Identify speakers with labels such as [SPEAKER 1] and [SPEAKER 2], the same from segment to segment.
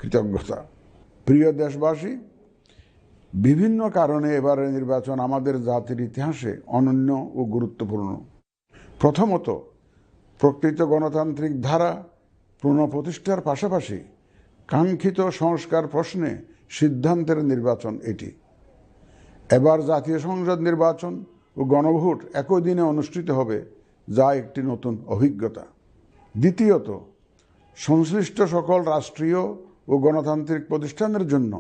[SPEAKER 1] কৃতজ্ঞতা। প্রিয় দেশবাসী, বিভিন্ন কারণে এবারের নির্বাচন আমাদের জাতির ইতিহাসে অনন্য ও গুরুত্বপূর্ণ। প্রথমত, প্রকৃত গণতান্ত্রিক ধারা পুনঃপ্রতিষ্ঠার পাশাপাশি কাঙ্ক্ষিত সংস্কার প্রশ্নে সিদ্ধান্তের নির্বাচন এটি। এবার জাতীয় সংসদ নির্বাচন ও গণভোট একই দিনে অনুষ্ঠিত হবে, যা একটি নতুন অভিজ্ঞতা। দ্বিতীয়ত, সংশ্লিষ্ট সকল রাষ্ট্রীয় ও গণতান্ত্রিক প্রতিষ্ঠানের জন্য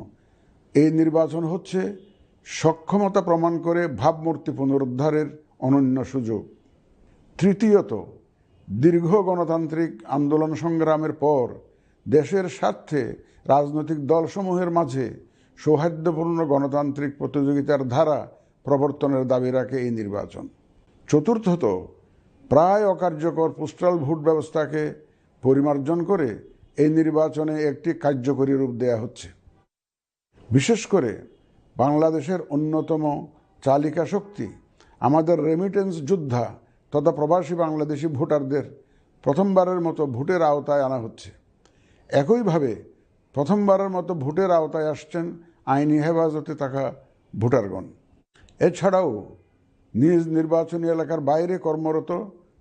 [SPEAKER 1] এই নির্বাচন হচ্ছে সক্ষমতা প্রমাণ করে ভাবমূর্তি পুনরুদ্ধারের অনন্য সুযোগ। তৃতীয়ত, দীর্ঘ গণতান্ত্রিক আন্দোলন সংগ্রামের পর দেশের স্বার্থে রাজনৈতিক দলসমূহের মাঝে সৌহার্দ্যপূর্ণ গণতান্ত্রিক প্রতিযোগিতার ধারা প্রবর্তনের দাবি রাখে এই নির্বাচন। চতুর্থত, প্রায় অকার্যকর পোস্টাল ভোট ব্যবস্থাকে পরিমার্জন করে এই নির্বাচনে একটি কার্যকরী রূপ দেয়া হচ্ছে। বিশেষ করে বাংলাদেশের অন্যতম চালিকা শক্তি আমাদের রেমিটেন্স যোদ্ধা তথা প্রবাসী বাংলাদেশি ভোটারদের প্রথমবারের মতো ভোটের আওতায় আনা হচ্ছে। একইভাবে প্রথমবারের মতো ভোটের আওতায় আসছেন আইনি হেফাজতে থাকা ভোটারগণ। এছাড়াও নিজ নির্বাচনী এলাকার বাইরে কর্মরত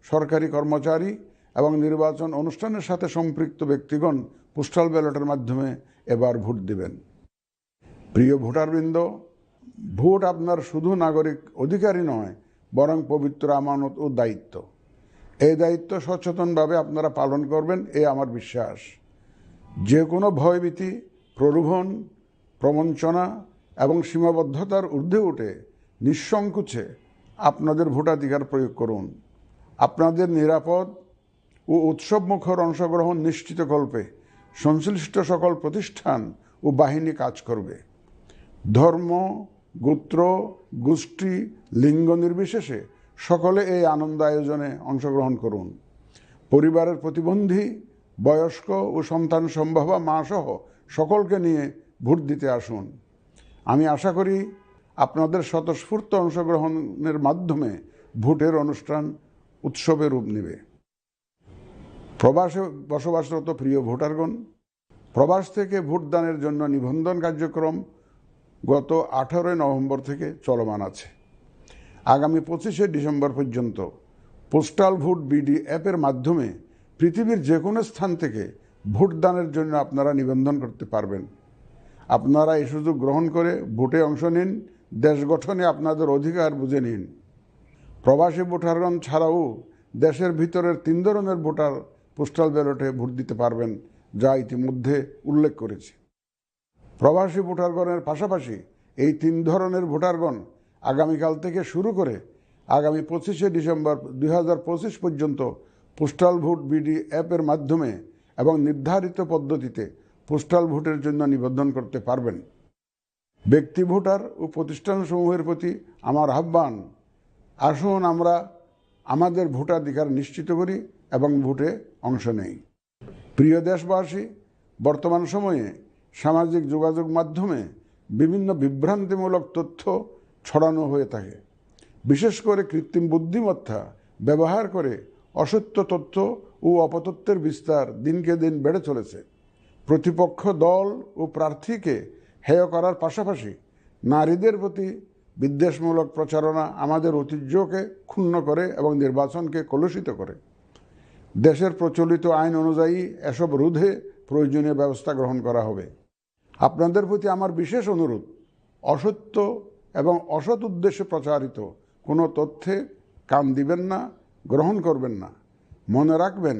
[SPEAKER 1] সরকারি কর্মচারী এবং নির্বাচন অনুষ্ঠানের সাথে সম্পৃক্ত ব্যক্তিগণ পোস্টাল ব্যালটের মাধ্যমে এবার ভোট দিবেন। প্রিয় ভোটারবৃন্দ, ভোট আপনার শুধু নাগরিক অধিকারই নয়, বরং পবিত্র আমানত ও দায়িত্ব। এই দায়িত্ব সচেতনভাবে আপনারা পালন করবেন, এ আমার বিশ্বাস। যে কোনো ভয়ভীতি, প্রলোভন, প্রবঞ্চনা এবং সীমাবদ্ধতার ঊর্ধ্বে উঠে নিঃসংকোচে আপনাদের ভোটাধিকার প্রয়োগ করুন। আপনাদের নিরাপদ ও উৎসবমুখর অংশগ্রহণ নিশ্চিতকল্পে সংশ্লিষ্ট সকল প্রতিষ্ঠান ও বাহিনী কাজ করবে। ধর্ম, গোত্র, গোষ্ঠী, লিঙ্গ নির্বিশেষে সকলে এই আনন্দ আয়োজনে অংশগ্রহণ করুন। পরিবারের প্রতিবন্ধী, বয়স্ক ও সন্তান সম্ভবা মা সহ সকলকে নিয়ে ভোট দিতে আসুন। আমি আশা করি আপনাদের স্বতঃস্ফূর্ত অংশগ্রহণের মাধ্যমে ভোটের অনুষ্ঠান উৎসবে রূপ নেবে। প্রবাসে বসবাসরত প্রিয় ভোটারগণ, প্রবাস থেকে ভোটদানের জন্য নিবন্ধন কার্যক্রম গত 18 নভেম্বর থেকে চলমান আছে। আগামী 25শে ডিসেম্বর পর্যন্ত পোস্টাল ভোট বিডি অ্যাপের মাধ্যমে পৃথিবীর যে কোনো স্থান থেকে ভোটদানের জন্য আপনারা নিবন্ধন করতে পারবেন। আপনারা এই সুযোগ গ্রহণ করে ভোটে অংশ নিন, দেশ গঠনে আপনাদের অধিকার বুঝে নিন। প্রবাসী ভোটারগণ ছাড়াও দেশের ভিতরের 3 ধরনের ভোটার পোস্টাল ব্যালটে ভোট দিতে পারবেন, যা ইতিমধ্যে উল্লেখ করেছি। প্রবাসী ভোটারগণের পাশাপাশি এই 3 ধরনের ভোটারগণ আগামীকাল থেকে শুরু করে আগামী 25শে ডিসেম্বর 2025 পর্যন্ত পোস্টাল ভোট বিডি অ্যাপের মাধ্যমে এবং নির্ধারিত পদ্ধতিতে পোস্টাল ভোটের জন্য নিবন্ধন করতে পারবেন। ব্যক্তি ভোটার ও প্রতিষ্ঠানসমূহের প্রতি আমার আহ্বান, আসুন আমরা আমাদের ভোটাধিকার নিশ্চিত করি এবং ভোটে অংশ নেই। প্রিয় দেশবাসী, বর্তমান সময়ে সামাজিক যোগাযোগ মাধ্যমে বিভিন্ন বিভ্রান্তিমূলক তথ্য ছড়ানো হয়ে থাকে। বিশেষ করে কৃত্রিম বুদ্ধিমত্তা ব্যবহার করে অসত্য তথ্য ও অপতথ্যের বিস্তার দিনকে দিন বেড়ে চলেছে। প্রতিপক্ষ দল ও প্রার্থীকে হেয় করার পাশাপাশি নারীদের প্রতি বিদ্বেষমূলক প্রচারণা আমাদের ঐতিহ্যকে ক্ষুণ্ণ করে এবং নির্বাচনকে কলুষিত করে। দেশের প্রচলিত আইন অনুযায়ী এসব রোধে প্রয়োজনীয় ব্যবস্থা গ্রহণ করা হবে। আপনাদের প্রতি আমার বিশেষ অনুরোধ, অসত্য এবং অসৎ উদ্দেশ্যে প্রচারিত কোনো তথ্যে কান দিবেন না, গ্রহণ করবেন না। মনে রাখবেন,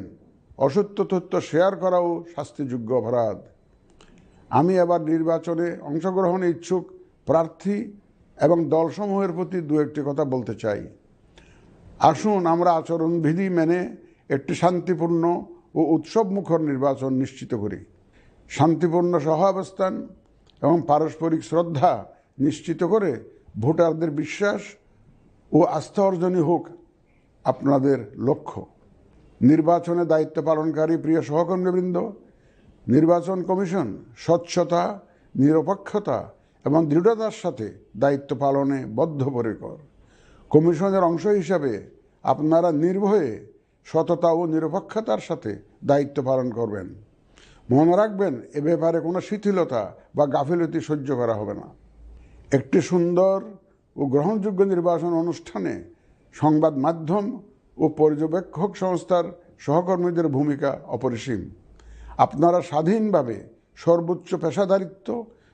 [SPEAKER 1] অসত্য তথ্য শেয়ার করাও শাস্তিযোগ্য অপরাধ। আমি এবার নির্বাচনে অংশগ্রহণে ইচ্ছুক প্রার্থী এবং দলসমূহের প্রতি 2-1টি কথা বলতে চাই। আসুন আমরা আচরণবিধি মেনে একটি শান্তিপূর্ণ ও উৎসবমুখর নির্বাচন নিশ্চিত করি। শান্তিপূর্ণ সহাবস্থান এবং পারস্পরিক শ্রদ্ধা নিশ্চিত করে ভোটারদের বিশ্বাস ও আস্থা অর্জনই হোক আপনাদের লক্ষ্য। নির্বাচনে দায়িত্ব পালনকারী প্রিয় সহকর্মীবৃন্দ, নির্বাচন কমিশন স্বচ্ছতা, নিরপেক্ষতা এবং দৃঢ়তার সাথে দায়িত্ব পালনে বদ্ধপরিকর। কমিশনের অংশ হিসাবে আপনারা নির্ভয়ে সততা ও নিরপেক্ষতার সাথে দায়িত্ব পালন করবেন। মনে রাখবেন, এ ব্যাপারে কোনো শিথিলতা বা গাফিলতি সহ্য করা হবে না। একটি সুন্দর ও গ্রহণযোগ্য নির্বাচন অনুষ্ঠানে সংবাদ মাধ্যম ও পর্যবেক্ষক সংস্থার সহকর্মীদের ভূমিকা অপরিসীম। আপনারা স্বাধীনভাবে সর্বোচ্চ পেশাদারিত্ব,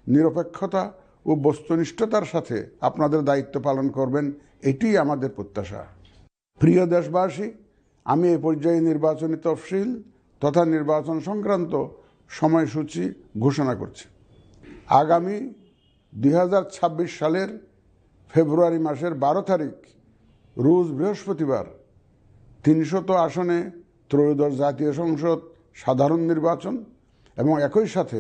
[SPEAKER 1] নিরপেক্ষতা ও বস্তুনিষ্ঠতার সাথে আপনাদের দায়িত্ব পালন করবেন, এটিই আমাদের প্রত্যাশা। প্রিয় দেশবাসী, আমি এই পর্যায়ে নির্বাচনী তফসিল তথা নির্বাচন সংক্রান্ত সময়সূচি ঘোষণা করছি। আগামী 2026 সালের ফেব্রুয়ারি মাসের 12 তারিখ রোজ বৃহস্পতিবার 300 আসনে ত্রয়োদশ জাতীয় সংসদ সাধারণ নির্বাচন এবং একই সাথে